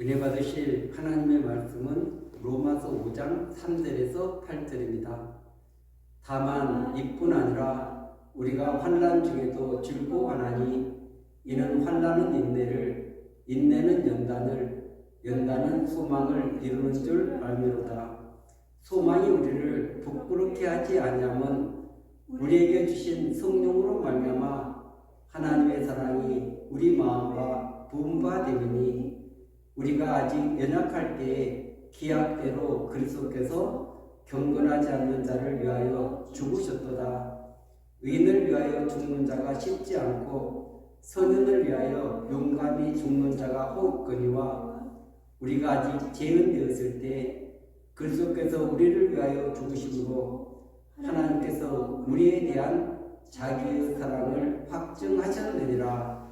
은혜 받으실 하나님의 말씀은 로마서 5장 3절에서 8절입니다. 다만 이뿐 아니라 우리가 환난 중에도 즐거워하나니 이는 환난은 인내를, 인내는 연단을, 연단은 소망을 이루는 줄 알미로다. 소망이 우리를 부끄럽게 하지 아니하면 우리에게 주신 성령으로 말미암아 하나님의 사랑이 우리 마음과 부은 바 됨이니 우리가 아직 연약할 때에 기약대로 그리스도께서 경건하지 않는 자를 위하여 죽으셨도다. 의인을 위하여 죽는 자가 쉽지 않고 선인을 위하여 용감히 죽는 자가 없거니와 우리가 아직 죄인 되었을 때 그리스도께서 우리를 위하여 죽으심으로 하나님께서 우리에 대한 자기의 사랑을 확증하셨느니라.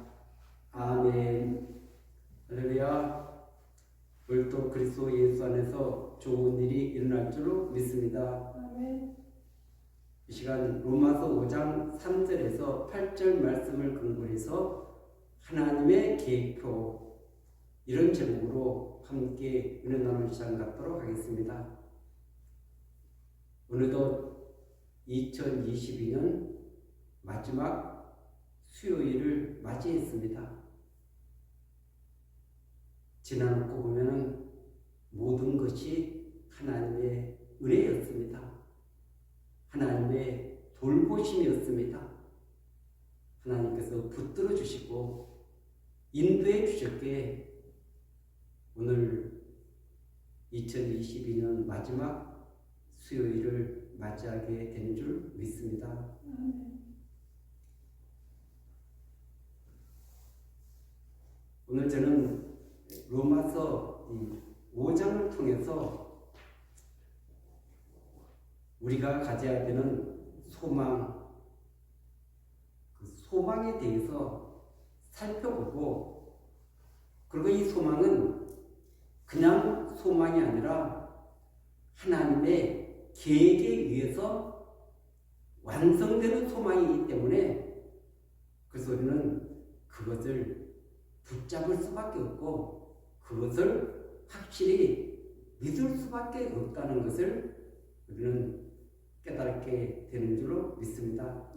아멘. 할렐루야. 오늘도 그리스도 예수 안에서 좋은 일이 일어날 줄로 믿습니다. 아멘. 이 시간 로마서 5장 3절에서 8절 말씀을 근거로 해서 하나님의 계획표, 이런 제목으로 함께 은혜 나누는 시간 갖도록 하겠습니다. 오늘도 2022년 마지막 수요일을 맞이했습니다. 지나놓고 보면은 모든 것이 하나님의 은혜였습니다. 하나님의 돌보심이었습니다. 하나님께서 붙들어 주시고 인도해 주셨기에 오늘 2022년 마지막 수요일을 맞이하게 된 줄 믿습니다. 오늘 저는 로마서 5장을 통해서 우리가 가져야 되는 소망, 그 소망에 대해서 살펴보고, 그리고 이 소망은 그냥 소망이 아니라 하나님의 계획에 의해서 완성되는 소망이기 때문에 그래서 우리는 그것을 붙잡을 수밖에 없고 그것을 확실히 믿을 수밖에 없다는 것을 우리는 깨닫게 되는 줄로 믿습니다.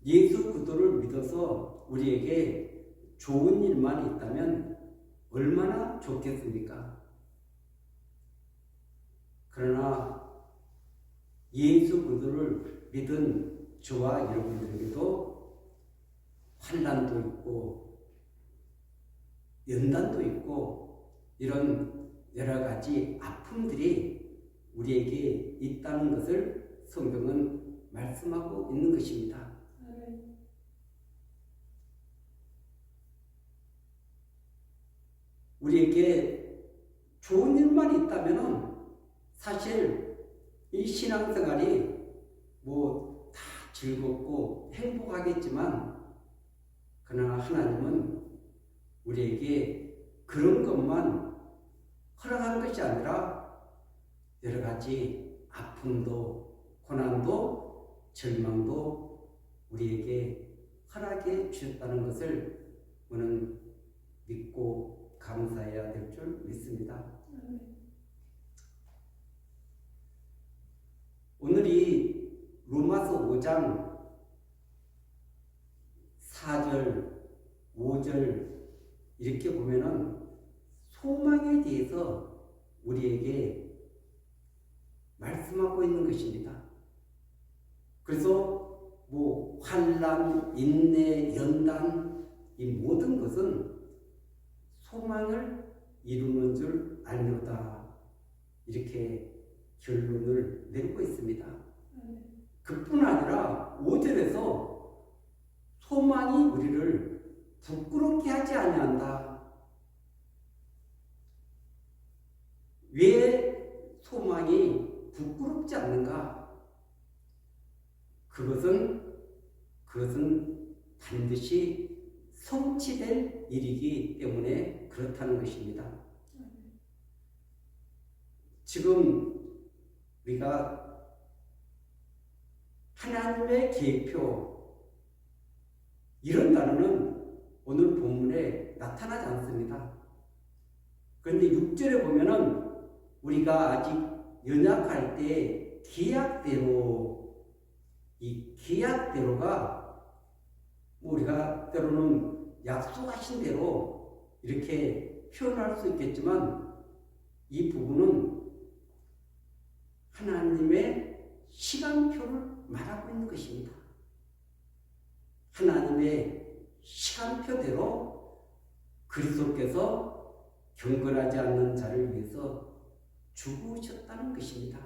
예수 그리스도를 믿어서 우리에게 좋은 일만 있다면 얼마나 좋겠습니까? 그러나 예수 그리스도를 믿은 저와 여러분들에게도 환난도 있고 연단도 있고 이런 여러 가지 아픔들이 우리에게 있다는 것을 성경은 말씀하고 있는 것입니다. 우리에게 좋은 일만 있다면 사실 이 신앙생활이 뭐 다 즐겁고 행복하겠지만 그러나 하나님은 우리에게 그런 것만 허락한 것이 아니라 여러 가지 아픔도 고난도 절망도 우리에게 허락해 주셨다는 것을 우리는 믿고 감사해야 될 줄 믿습니다. 오늘이 로마서 5장 4절, 5절 이렇게 보면은 소망에 대해서 우리에게 말씀하고 있는 것입니다. 그래서 뭐 환난, 인내, 연단 이 모든 것은 소망을 이루는 줄 알미로다. 이렇게 결론을 내리고 있습니다. 그뿐 아니라 5절에서 소망이 우리를 부끄럽게 하지 아니한다. 왜 소망이 부끄럽지 않는가? 그것은 반드시 성취될 일이기 때문에 그렇다는 것입니다. 지금 우리가 하나님의 계획표, 이런 단어는 오늘 본문에 나타나지 않습니다. 그런데 6절에 보면은 우리가 아직 연약할 때 기약대로, 이 기약대로가 우리가 때로는 약속하신 대로 이렇게 표현할 수 있겠지만 이 부분은 하나님의 시간표를 말하고 있는 것입니다. 하나님의 시간표대로 그리스도께서 경건하지 않는 자를 위해서 죽으셨다는 것입니다.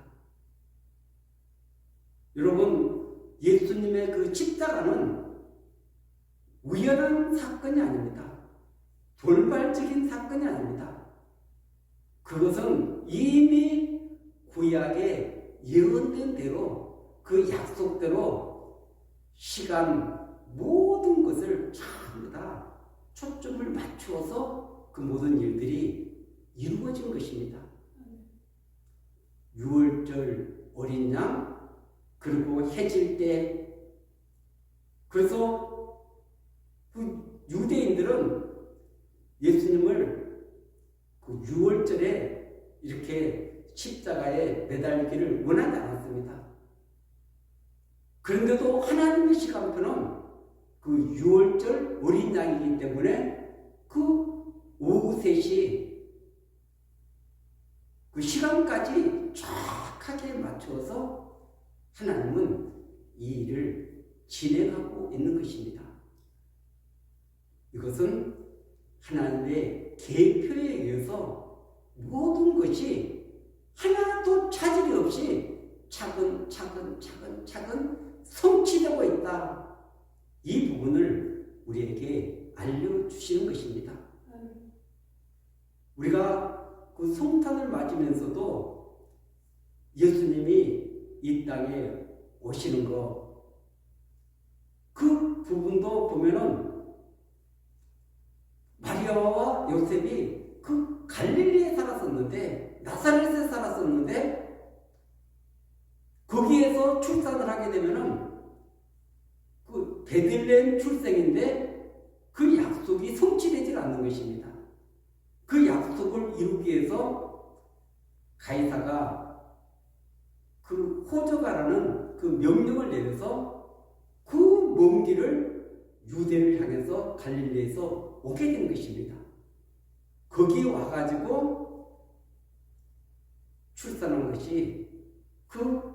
여러분, 예수님의 그 십자가는 우연한 사건이 아닙니다. 돌발적인 사건이 아닙니다. 그것은 이미 구약에 예언된 대로 그 약속대로 시간 모든 것을 전부 다 초점을 맞추어서 그 모든 일들이 이루어진 것입니다. 유월절 어린 양, 그리고 해질 때, 그래서 그 유대인들은 예수님을 그 유월절에 이렇게 십자가에 매달리기를 원하지 않았습니다. 그런데도 하나님의 시간표는 그 유월절 어린 양이기 때문에 그 오후 3시 그 시간까지 정확하게 맞추어서 하나님은 이 일을 진행하고 있는 것입니다. 이것은 하나님의 계획표에 의해서 모든 것이 하나도 차질이 없이 차근차근 성취되고 있다. 이 부분을 우리에게 알려주시는 것입니다. 우리가 그 성탄을 맞으면서도 예수님이 이 땅에 오시는 것, 그 부분도 보면은 마리아와 요셉이 그 갈릴리에 살았었는데, 나사렛에 살았었는데, 거기에서 출산을 하게 되면은 그 베들레헴 출생인데 그 약속이 성취되지 않는 것입니다. 그 약속을 이루기 위해서 가이사가 그 호적하라는 그 명령을 내려서 그 먼 길을 유대를 향해서 갈릴리에서 오게 된 것입니다. 거기 와가지고 출산한 것이 그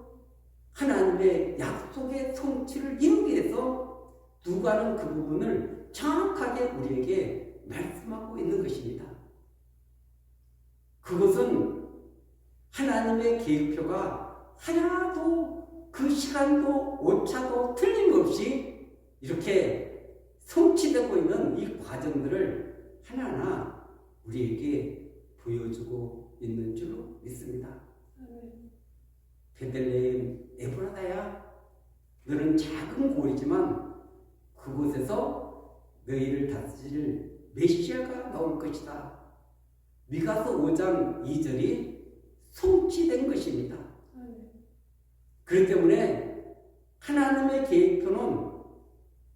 하나님의 약속의 성취를 이루기 위해서 누가는 그 부분을 정확하게 우리에게 말씀하고 있는 것입니다. 그것은 하나님의 계획표가 하나도 그 시간도 오차도 틀림없이 이렇게 성취되고 있는 이 과정들을 하나하나 우리에게 보여주고 있는 줄로 믿습니다. 베들레헴 에브라다야, 너는 작은 고리지만 그곳에서 너희를 다스릴 메시아가 나올 것이다. 미가서 5장 2절이 성취된 것입니다. 그렇기 때문에 하나님의 계획표는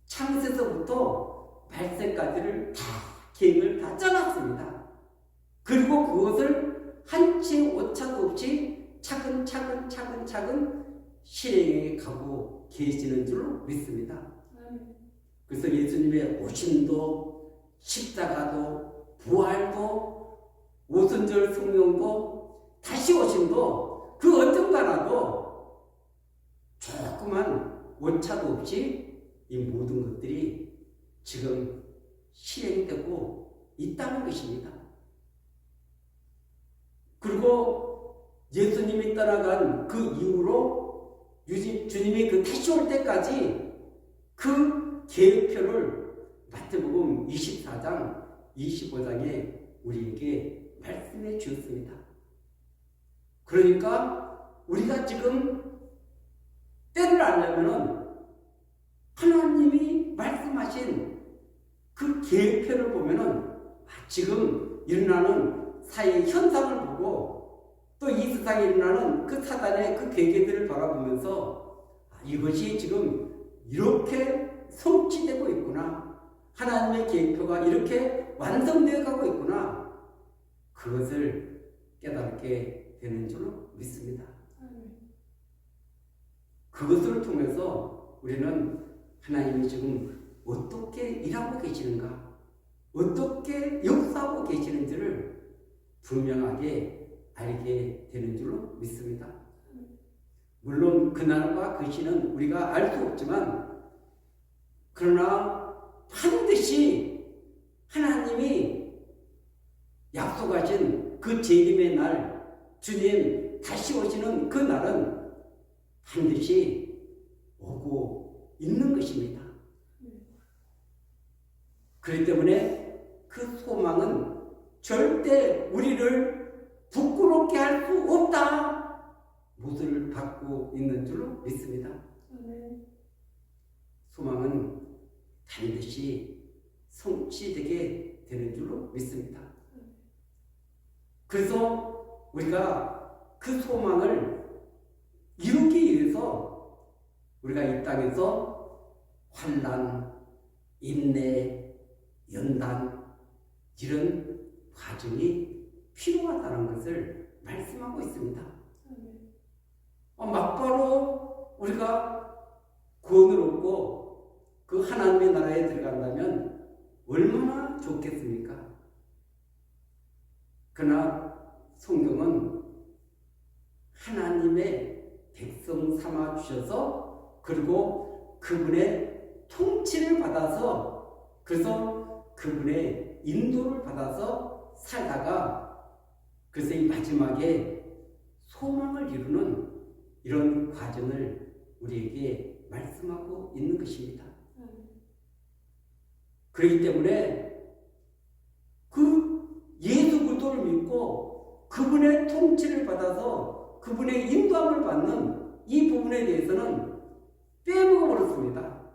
창세서부터 말세까지를 다 계획을 다 짜놨습니다. 그리고 그것을 한치 오차도 없이 차근차근 실행해 가고 계시는 줄로 믿습니다. 그래서 예수님의 오심도 십자가도 부활도 오순절 성령도 다시 오심도 그 어떤 거라도 조그만 오차도 없이 이 모든 것들이 지금 실행되고 있다는 것입니다. 그리고 예수님이 떠나간 그 이후로 주님이 그 다시 올 때까지 그 계획표를 마태복음 24장 25장에 우리에게 말씀해 주었습니다. 그러니까 우리가 지금 때를 알려면은 하나님이 말씀하신 그 계획표를 보면은 지금 일어나는 사회의 현상을 보고 또 이 세상에 일어나는 그 사단의 그 계획들을 바라보면서 이것이 지금 이렇게 성취되고 있구나. 하나님의 계획표가 이렇게 완성되어 가고 있구나. 그것을 깨닫게 되는 줄로 믿습니다. 그것을 통해서 우리는 하나님이 지금 어떻게 일하고 계시는가, 어떻게 역사하고 계시는지를 분명하게 알게 되는 줄로 믿습니다. 물론 그날과 그 시는 우리가 알 수 없지만, 그러나 반드시 하나님이 약속하신 그 재림의 날, 주님 다시 오시는 그 날은 반드시 오고 있는 것입니다. 그렇기 때문에 그 소망은 절대 우리를 부끄럽게 할 수 없다, 못을 받고 있는 줄로 믿습니다. 소망은 반드시 성취되게 되는 줄로 믿습니다. 그래서 우리가 그 소망을 이루기 위해서 우리가 이 땅에서 환난, 인내, 연단 이런 과정이 필요하다는 것을 말씀하고 있습니다. 막바로 우리가 구원을 얻고 그 하나님의 나라에 들어간다면 얼마나 좋겠습니까? 그러나 성경은 하나님의 백성 삼아 주셔서, 그리고 그분의 통치를 받아서, 그래서 그분의 인도를 받아서 살다가, 그래서 이 마지막에 소망을 이루는 이런 과정을 우리에게 말씀하고 있는 것입니다. 그렇기 때문에 그 예수 그리스도를 믿고 그분의 통치를 받아서 그분의 인도함을 받는 이 부분에 대해서는 빼먹어 버렸습니다.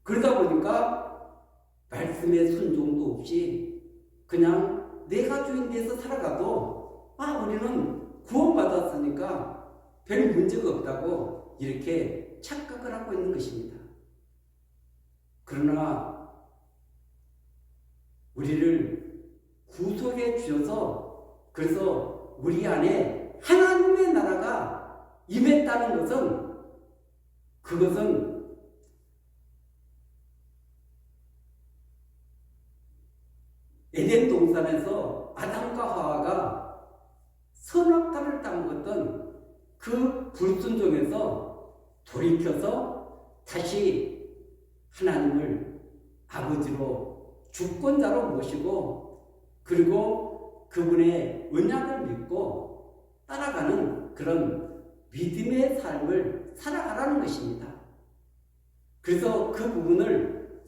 그러다 보니까 말씀의 순종도 없이 그냥 내가 주인 돼서 살아가도 우리는 구원받았으니까 별 문제가 없다고 이렇게 착각을 하고 있는 것입니다. 그러나 우리를 구속해 주셔서, 그래서 우리 안에 하나님의 나라가 임했다는 것은, 그것은 에덴 동산에서 아담과 하와가 선악과를 따먹었던 그 불순종에서 돌이켜서 다시 하나님을 아버지로 주권자로 모시고, 그리고 그분의 언약을 믿고 따라가는 그런 믿음의 삶을 살아가라는 것입니다. 그래서 그 부분을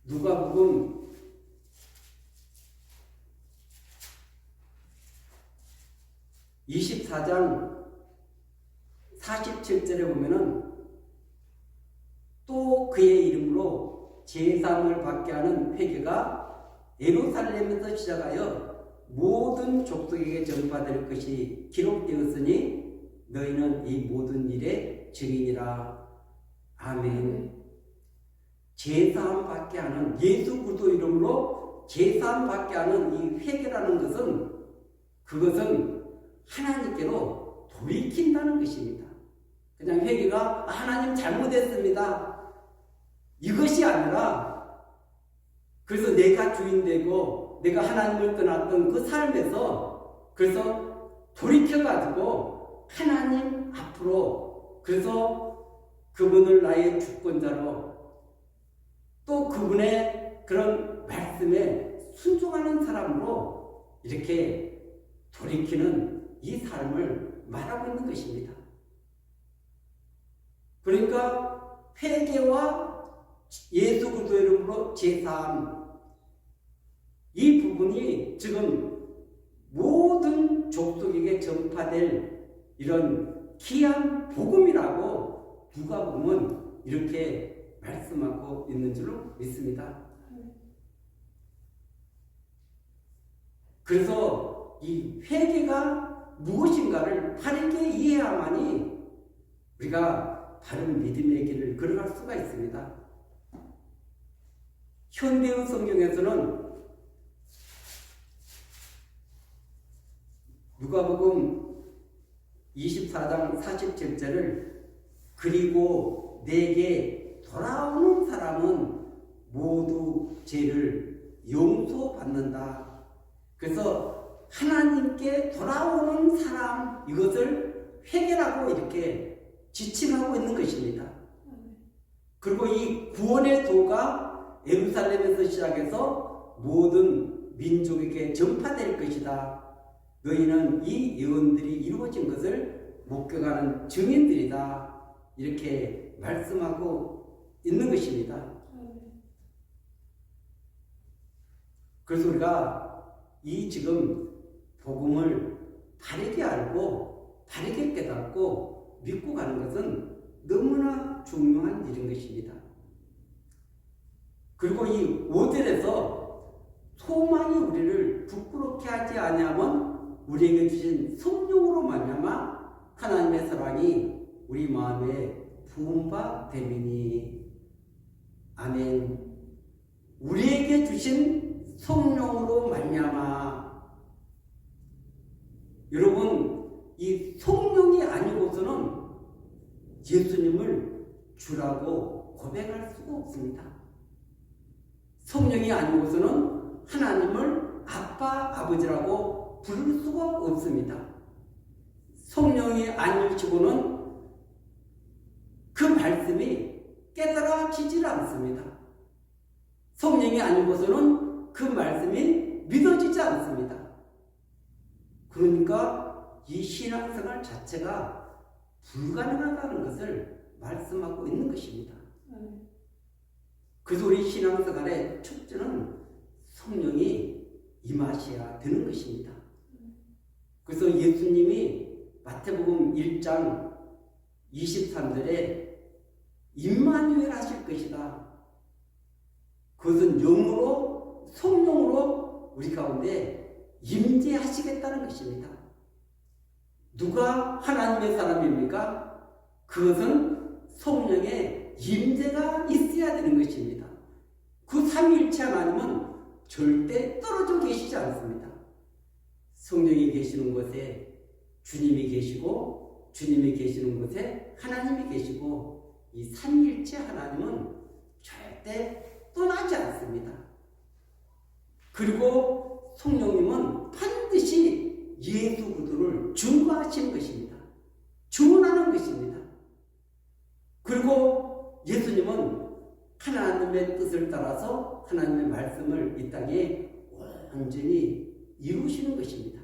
누가복음 24장 47절에 보면은, 또 그의 이름으로 제사함을 받게 하는 회개가 예루살렘에서 시작하여 모든 족속에게 전파될 것이 기록되었으니 너희는 이 모든 일의 증인이라. 아멘. 제사함 받게 하는, 예수 그리스도 이름으로 제사함 받게 하는 이 회개라는 것은, 그것은 하나님께로 돌이킨다는 것입니다. 그냥 회개가 하나님 잘못했습니다, 이것이 아니라, 그래서 내가 주인 되고 내가 하나님을 떠났던 그 삶에서, 그래서 돌이켜가지고 하나님 앞으로, 그래서 그분을 나의 주권자로, 또 그분의 그런 말씀에 순종하는 사람으로 이렇게 돌이키는 이 삶을 말하고 있는 것입니다. 그러니까 회개와 예수 그리스도 이름으로 제사함, 이 부분이 지금 모든 족속에게 전파될 이런 귀한 복음이라고 누가복음은 이렇게 말씀하고 있는 줄로 믿습니다. 그래서 이 회개가 무엇인가를 바르게 이해해야만이 우리가 바른 믿음의 길을 걸어갈 수가 있습니다. 현대의 성경에서는 누가복음 24장 47절을 그리고 내게 돌아오는 사람은 모두 죄를 용서받는다. 그래서 하나님께 돌아오는 사람, 이것을 회개라고 이렇게 지칭하고 있는 것입니다. 그리고 이 구원의 도가 예루살렘에서 시작해서 모든 민족에게 전파될 것이다. 너희는 이 예언들이 이루어진 것을 목격하는 증인들이다. 이렇게 말씀하고 있는 것입니다. 그래서 우리가 이 지금 복음을 바르게 알고 바르게 깨닫고 믿고 가는 것은 너무나 중요한 일인 것입니다. 그리고 이 5절에서 소망이 우리를 부끄럽게 하지 아니하면 우리에게 주신 성령으로 말미암아 하나님의 사랑이 우리 마음에 부은 바 됨이니. 아멘. 우리에게 주신 성령으로 말미암아. 여러분, 이 성령이 아니고서는 예수님을 주라고 고백할 수가 없습니다. 성령이 아니고서는 하나님을 아빠, 아버지라고 부를 수가 없습니다. 성령이 아니시고는 그 말씀이 깨달아지질 않습니다. 성령이 아니고서는 그 말씀이 믿어지지 않습니다. 그러니까 이 신앙생활 자체가 불가능하다는 것을 말씀하고 있는 것입니다. 그래서 우리 신앙생활의 첫째는 성령이 임하셔야 되는 것입니다. 그래서 예수님이 마태복음 1장 23절에 임마누엘 하실 것이다. 그것은 영으로 성령으로 우리 가운데 임재하시겠다는 것입니다. 누가 하나님의 사람입니까? 그것은 성령의 임재가 있어야 되는 것입니다. 그 삼위일체 하나님은 절대 떨어져 계시지 않습니다. 성령이 계시는 곳에 주님이 계시고 주님이 계시는 곳에 하나님이 계시고 이 삼위일체 하나님은 절대 떠나지 않습니다. 그리고 성령님은 반드시 예수 그리스도를 증거하시는 것입니다. 증언하는 것입니다. 그리고 예수님은 하나님의 뜻을 따라서 하나님의 말씀을 이 땅에 완전히 이루시는 것입니다.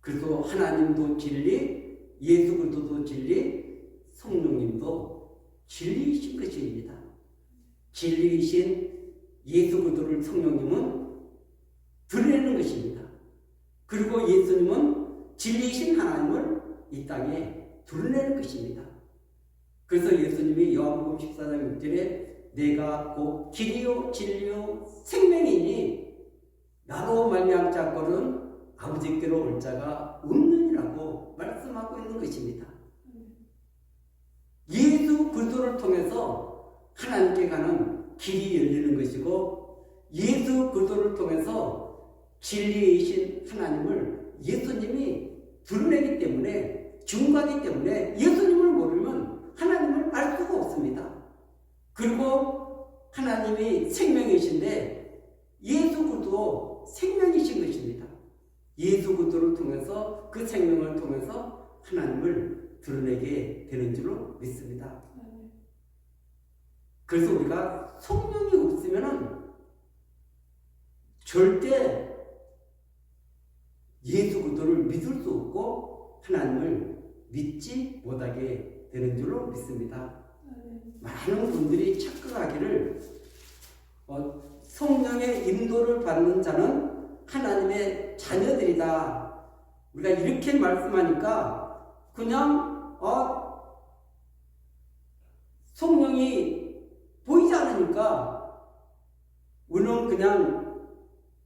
그래서 하나님도 진리, 예수 그리스도도 진리, 성령님도 진리이신 것입니다. 진리이신 예수 그리스도를 성령님은 드러내는 것입니다. 그리고 예수님은 진리이신 하나님을 이 땅에 드러내는 것입니다. 그래서 예수님이 요한복음 14장 6절에 내가 곧 길이요 진리요 생명이니 나로 말미암지 않고는 아버지께로 올 자가 없느니라고 말씀하고 있는 것입니다. 예수 그리스도를 통해서 하나님께 가는 길이 열리는 것이고 예수 그리스도를 통해서 진리이신 하나님을 예수님이 드러내기 때문에 증거하기 때문에 예수님을 모르면 하나님을 알 수가 없습니다. 그리고 하나님이 생명이신데 예수 그리스도 생명이신 것입니다. 예수 그리스도를 통해서 그 생명을 통해서 하나님을 드러내게 되는 줄로 믿습니다. 그래서 우리가 성령이 없으면 절대 예수 그리스도를 믿을 수 없고 하나님을 믿지 못하게 되는 줄로 믿습니다. 많은 분들이 착각하기를 성령의 인도를 받는 자는 하나님의 자녀들이다. 우리가 이렇게 말씀하니까 그냥 성령이 보이지 않으니까 우리는 그냥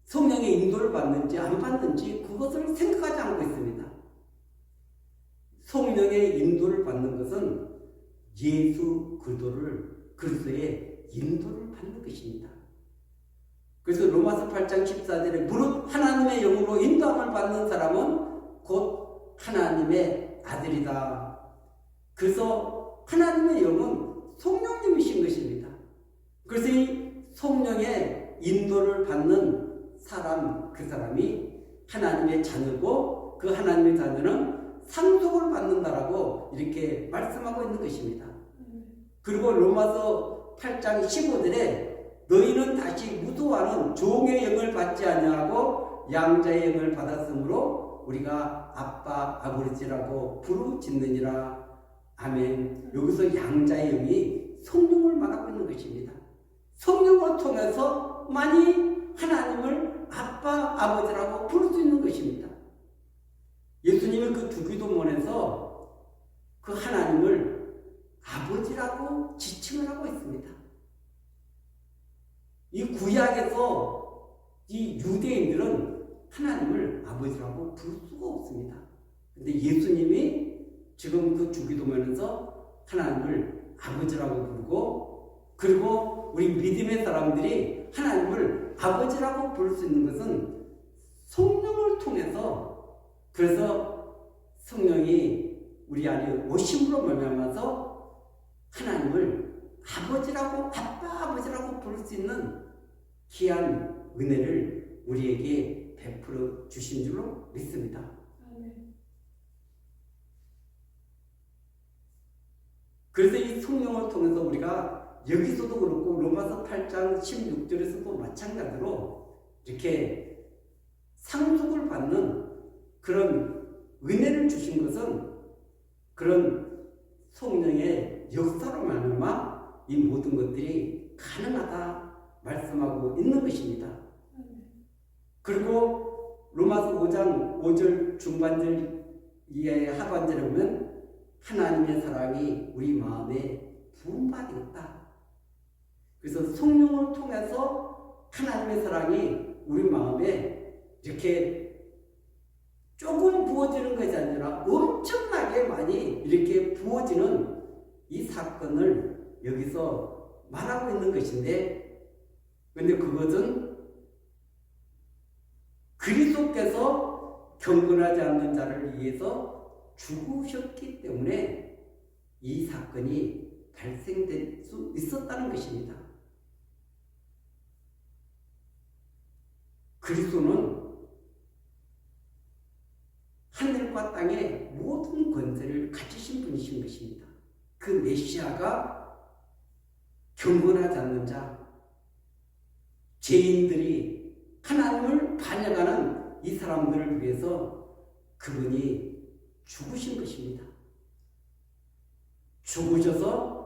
성령의 인도를 받는지 안 받는지 그것을 생각하지 않고 있습니다. 성령의 인도를 받는 것은 예수 그리스도의 인도를 받는 것입니다. 그래서 로마서 8장 14절에 무릇 하나님의 영으로 인도함을 받는 사람은 곧 하나님의 아들이다. 그래서 하나님의 영은 성령님이신 것입니다. 그래서 이 성령의 인도를 받는 사람, 그 사람이 하나님의 자녀고 그 하나님의 자녀는 상속을 받는다라고 이렇게 말씀하고 있는 것입니다. 그리고 로마서 8장 15절에 너희는 다시 무도하는 종의 영을 받지 아니하고 양자의 영을 받았으므로 우리가 아빠 아버지라고 부르짖느니라. 아멘. 여기서 양자의 영이 성령을 말하고 있는 것입니다. 성령을 통해서만이 하나님을 아빠 아버지라고 부를 수 있는 것입니다. 예수님은 그 두 기도문에서 그 하나님을 아버지라고 지칭을 하고 있습니다. 이 구약에서 이 유대인들은 하나님을 아버지라고 부를 수가 없습니다. 근데 예수님이 지금 그 주기도문에서 하나님을 아버지라고 부르고, 그리고 우리 믿음의 사람들이 하나님을 아버지라고 부를 수 있는 것은 성령을 통해서, 그래서 성령이 우리 안에 오심으로 말미암아서 하나님을 아버지라고, 아빠 아버지라고 부를 수 있는 귀한 은혜를 우리에게 베풀어 주신 줄로 믿습니다. 그래서 이 성령을 통해서 우리가 여기서도 그렇고 로마서 8장 16절에서도 마찬가지로 이렇게 상속을 받는 그런 은혜를 주신 것은 그런 성령의 역사로 말미암아 이 모든 것들이 가능하다 말씀하고 있는 것입니다. 그리고 로마서 5장 5절 중반절 이하의 하반절에 보면 하나님의 사랑이 우리 마음에 부음받았다. 그래서 성령을 통해서 하나님의 사랑이 우리 마음에 이렇게 조금 부어지는 것이 아니라 엄청나게 많이 이렇게 부어지는 이 사건을 여기서 말하고 있는 것인데, 그런데 그것은 그리스도께서 경건하지 않는 자를 위해서 죽으셨기 때문에 이 사건이 발생될 수 있었다는 것입니다. 그리스도는 하늘과 땅의 모든 권세를 가지신 분이신 것입니다. 그 메시아가 경건하지 않는 자, 죄인들이 하나님을 반역하는 이 사람들을 위해서 그분이 죽으신 것입니다. 죽으셔서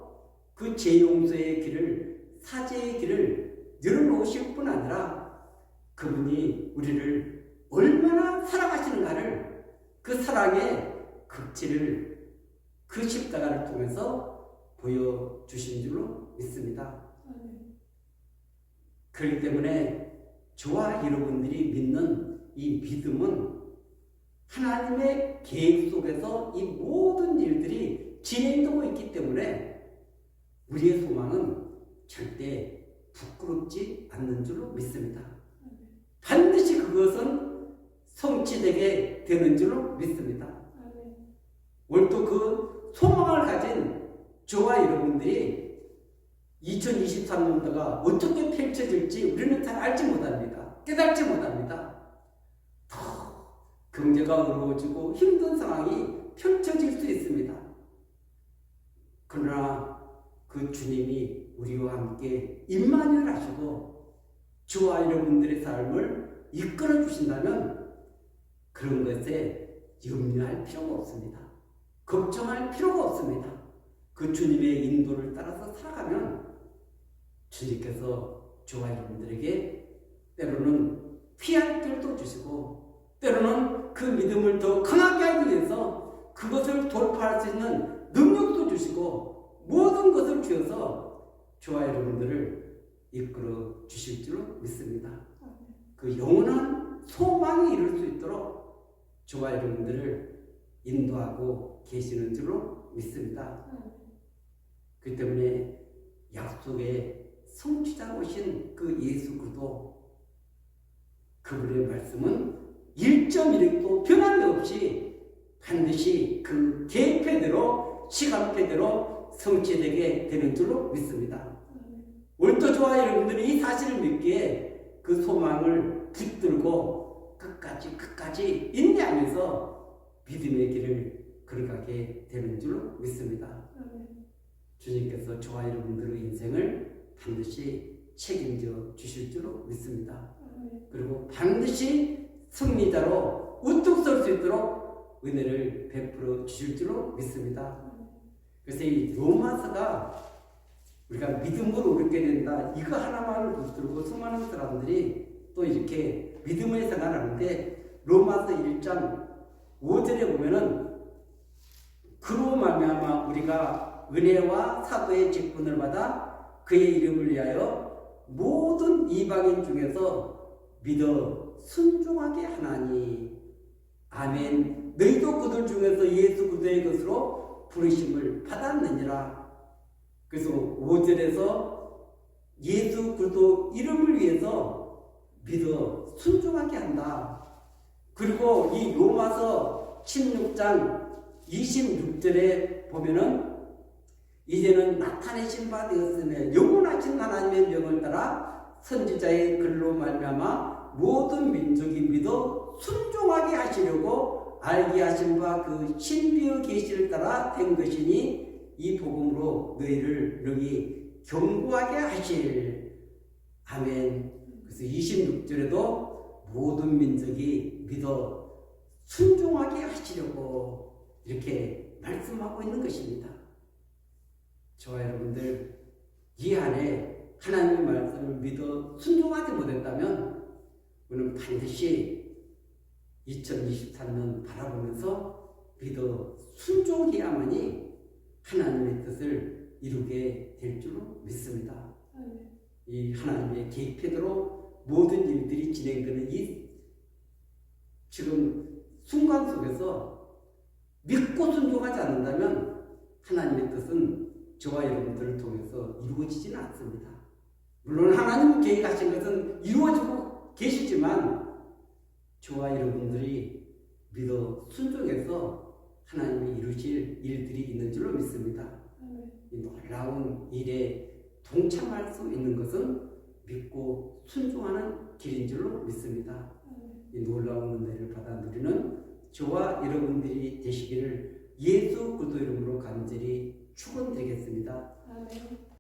그 죄 용서의 길을, 사죄의 길을 열어놓으실 뿐 아니라 그분이 우리를 얼마나 사랑하시는가를, 그 사랑의 극치를 그 십자가를 통해서 보여주신 줄로 믿습니다. 그렇기 때문에 저와 여러분들이 믿는 이 믿음은 하나님의 계획 속에서 이 모든 일들이 진행되고 있기 때문에 우리의 소망은 절대 부끄럽지 않는 줄로 믿습니다. 반드시 그것은 성취되게 되는 줄로 믿습니다. 오늘 또 그 소망을 가진 저와 여러분들이 2023년도가 어떻게 펼쳐질지 우리는 잘 알지 못합니다. 깨닫지 못합니다. 더 경제가 어려워지고 힘든 상황이 펼쳐질 수 있습니다. 그러나 그 주님이 우리와 함께 임마누엘 하시고 저와 여러분들의 삶을 이끌어 주신다면 그런 것에 염려할 필요가 없습니다. 걱정할 필요가 없습니다. 그 주님의 인도를 따라서 살아가면 주님께서 저와 여러분들에게 때로는 피할 길도 주시고 때로는 그 믿음을 더 강하게 하기 위해서 그것을 돌파할 수 있는 능력도 주시고 모든 것을 주셔서 저와 여러분들을 이끌어 주실 줄로 믿습니다. 그 영원한 소망이 이룰 수 있도록 저와 여러분들을 인도하고 계시는 줄로 믿습니다. 그 때문에 약속의 성취자로 오신 그 예수 그리스도, 그분의 말씀은 1.1도 변함이 없이 반드시 그 계획표대로, 시간표대로 성취되게 되는 줄로 믿습니다. 오늘도 저와 여러분들이 이 사실을 믿기에 그 소망을 붙들고 끝까지 인내하면서 믿음의 길을 걸어가게 되는 줄로 믿습니다. 주님께서 저와 여러분들의 인생을 반드시 책임져 주실 줄로 믿습니다. 그리고 반드시 승리자로 우뚝 설 수 있도록 은혜를 베풀어 주실 줄로 믿습니다. 그래서 이 로마서가 우리가 믿음으로 얻게 된다, 이거 하나만을 붙들고 수많은 사람들이 또 이렇게 믿음의 생활을 하는데, 로마서 1장 5절에 보면은 그로 말미암아 우리가 은혜와 사도의 직분을 받아 그의 이름을 위하여 모든 이방인 중에서 믿어 순종하게 하나니. 아멘. 너희도 그들 중에서 예수 그리스도의 것으로 부르심을 받았느니라. 그래서 5절에서 예수 그리스도 이름을 위해서 믿어 순종하게 한다. 그리고 이 로마서 16장 26절에 보면은 이제는 나타내신 바 되었으며 영원하신 하나님의 명을 따라 선지자의 글로 말미암아 모든 민족이 믿어 순종하게 하시려고 알게 하신 바 그 신비의 계시를 따라 된 것이니 이 복음으로 너희를 능히 견고하게 하실. 아멘. 그래서 26절에도 모든 민족이 믿어 순종하게 하시려고 이렇게 말씀하고 있는 것입니다. 저와 여러분들 이 안에 하나님의 말씀을 믿어 순종하지 못했다면 우리는 반드시 2023년 바라보면서 믿어 순종해야만이 하나님의 뜻을 이루게 될 줄로 믿습니다. 이 하나님의 계획대로 모든 일들이 진행되는 이 지금 순간 속에서 믿고 순종하지 않는다면 하나님의 뜻은 저와 여러분들을 통해서 이루어지지는 않습니다. 물론 하나님 계획하신 것은 이루어지고 계시지만 저와 여러분들이 믿어 순종해서 하나님이 이루실 일들이 있는 줄로 믿습니다. 이 놀라운 일에 동참할 수 있는 것은 믿고 순종하는 길인 줄로 믿습니다. 이 놀라운 은혜를 받아 누리는 저와 여러분들이 되시기를 예수 그리스도 이름으로 간절히 축원드리겠습니다.